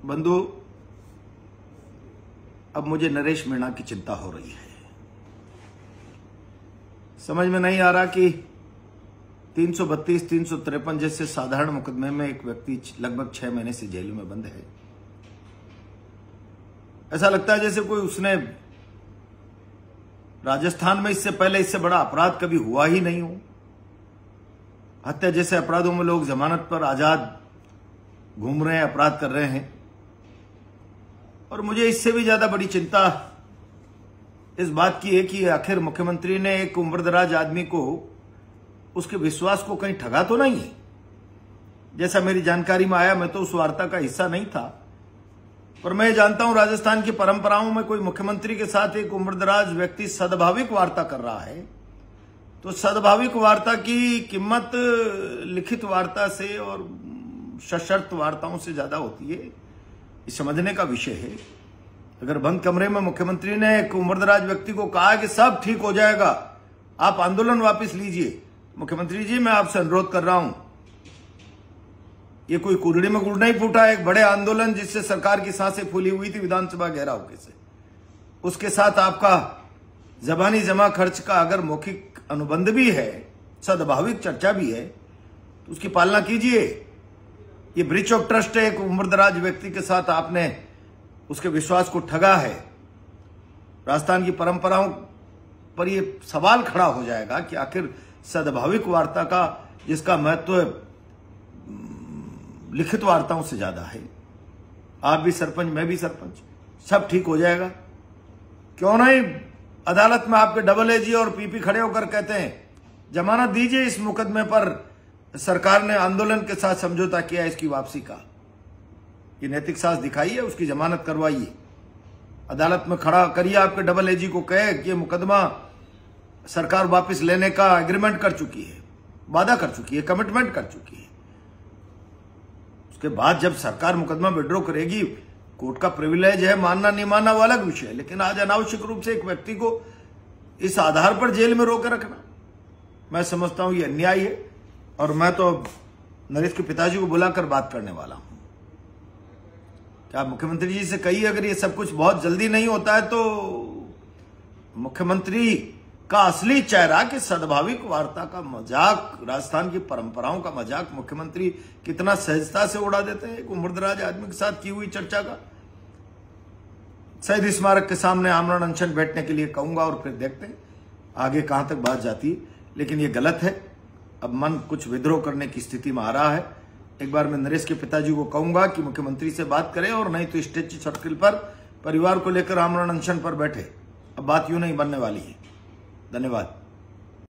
बंधु, अब मुझे नरेश मीणा की चिंता हो रही है। समझ में नहीं आ रहा कि 332, 353 जैसे साधारण मुकदमे में एक व्यक्ति लगभग 6 महीने से जेल में बंद है। ऐसा लगता है जैसे कोई उसने राजस्थान में इससे पहले इससे बड़ा अपराध कभी हुआ ही नहीं हो। हत्या जैसे अपराधों में लोग जमानत पर आजाद घूम रहे हैं, अपराध कर रहे हैं। और मुझे इससे भी ज्यादा बड़ी चिंता इस बात की है कि आखिर मुख्यमंत्री ने एक उम्रदराज आदमी को, उसके विश्वास को कहीं ठगा तो नहीं है। जैसा मेरी जानकारी में आया, मैं तो उस वार्ता का हिस्सा नहीं था, पर मैं जानता हूं राजस्थान की परंपराओं में कोई मुख्यमंत्री के साथ एक उम्रदराज व्यक्ति सद्भाविक वार्ता कर रहा है तो सद्भाविक वार्ता की कीमत लिखित वार्ता से और सशर्त वार्ताओं से ज्यादा होती है। ये समझने का विषय है। अगर बंद कमरे में मुख्यमंत्री ने एक उम्रदराज व्यक्ति को कहा कि सब ठीक हो जाएगा, आप आंदोलन वापस लीजिए, मुख्यमंत्री जी मैं आपसे अनुरोध कर रहा हूं, ये कोई कुरड़ी में गुड़ नहीं फूटा, एक बड़े आंदोलन जिससे सरकार की सांसें फूली हुई थी विधानसभा घेराव के से, उसके साथ आपका जबानी जमा खर्च का अगर मौखिक अनुबंध भी है, सद्भाविक चर्चा भी है, तो उसकी पालना कीजिए। ये ब्रीच ऑफ ट्रस्ट है। एक उम्रदराज व्यक्ति के साथ आपने उसके विश्वास को ठगा है। राजस्थान की परंपराओं पर यह सवाल खड़ा हो जाएगा कि आखिर सद्भाविक वार्ता का, जिसका महत्व लिखित वार्ताओं से ज्यादा है। आप भी सरपंच, मैं भी सरपंच, सब ठीक हो जाएगा। क्यों नहीं अदालत में आपके डबल एजी और पीपी खड़े होकर कहते हैं जमानत दीजिए, इस मुकदमे पर सरकार ने आंदोलन के साथ समझौता किया, इसकी वापसी का ये नैतिक साहस दिखाइए, उसकी जमानत करवाइए, अदालत में खड़ा करिए, आपके डबल एजी को कहे कि ये मुकदमा सरकार वापस लेने का एग्रीमेंट कर चुकी है, वादा कर चुकी है, कमिटमेंट कर चुकी है। उसके बाद जब सरकार मुकदमा विड्रॉ करेगी, कोर्ट का प्रिविलेज है, मानना नहीं मानना वो अलग विषय है, लेकिन आज अनावश्यक रूप से एक व्यक्ति को इस आधार पर जेल में रोके रखना, मैं समझता हूं ये अन्याय है। और मैं तो नरेश के पिताजी को बुलाकर बात करने वाला हूं कि आप मुख्यमंत्री जी से कहिए, अगर ये सब कुछ बहुत जल्दी नहीं होता है तो मुख्यमंत्री का असली चेहरा कि सद्भाविक वार्ता का मजाक, राजस्थान की परंपराओं का मजाक मुख्यमंत्री कितना सहजता से उड़ा देते हैं। एक उम्रदराज आदमी के साथ की हुई चर्चा का शहीद स्मारक के सामने आमरण अनशन बैठने के लिए कहूंगा और फिर देखते हैं आगे कहां तक बात जाती है। लेकिन ये गलत है। अब मन कुछ विद्रोह करने की स्थिति में आ रहा है। एक बार मैं नरेश के पिताजी को कहूंगा कि मुख्यमंत्री से बात करें, और नहीं तो स्टेच्यू सर्किल पर परिवार को लेकर आमरण अनशन पर बैठे। अब बात यूं नहीं बनने वाली है। धन्यवाद।